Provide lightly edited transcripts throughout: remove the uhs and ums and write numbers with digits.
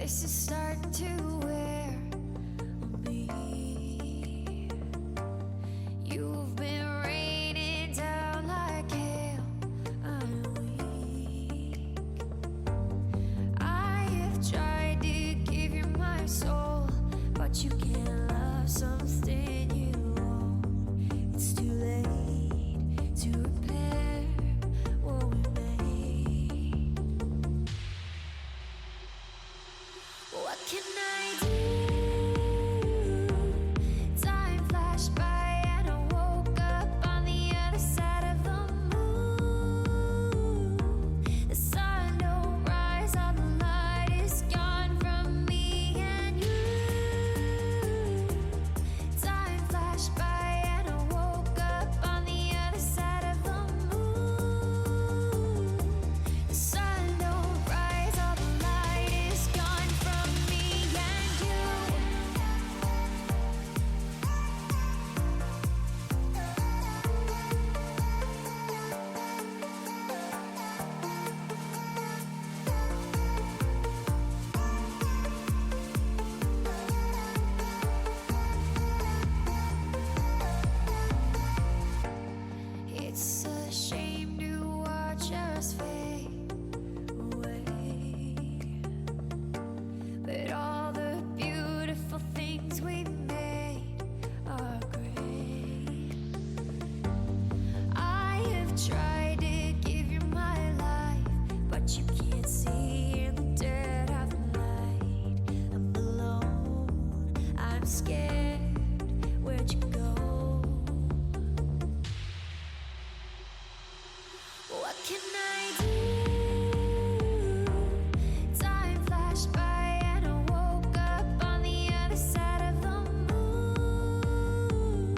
Places start to wear on me. You've been raining down like hail. I'm weak. I have tried to give you my soul, but you can't love something you own. It's too late to repair what we made. What can I do? Time flashed by and I woke up on the other side of the moon. The sun don't rise, all the light is gone from me and you. Time flashed by and I woke up on the other side of the moon. The sun don't rise, all the light is gone from me and you. It's a shame to watch us fade away, but all the beautiful things we made are great. I have tried to give you my life, but you can't see in the dead of the night. I'm alone, I'm scared, where'd you go? What can I do? Time flashed by and I woke up on the other side of the moon.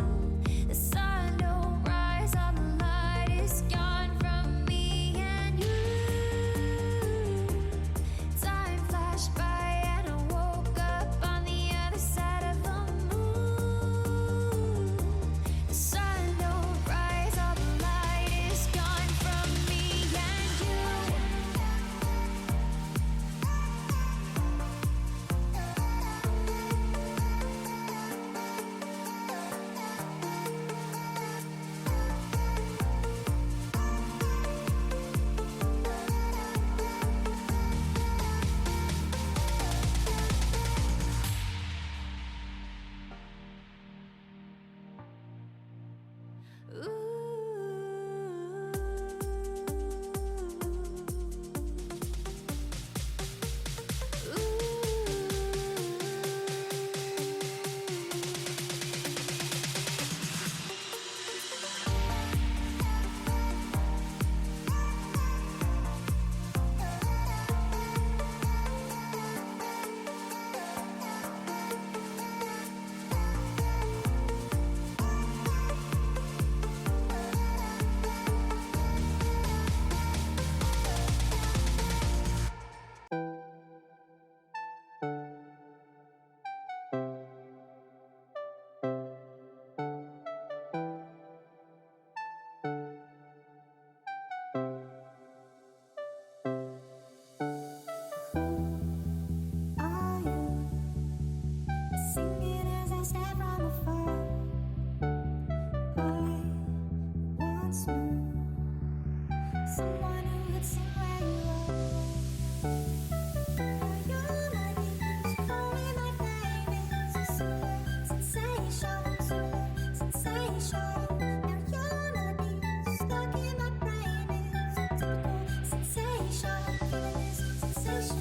The sun don't rise, all the light is gone from me and you. Time flashed by and I woke up on the other side of the moon. The sun don't rise, all the light is gone from me and you. Are you singing as I step from afar? I once knew someone who could sing where you are. Are you my knees, calling my name? It's a sensation, sensation. Now you're not knees, stuck in my brain. It's a typical sensation, feeling this sensation.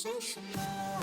sensational.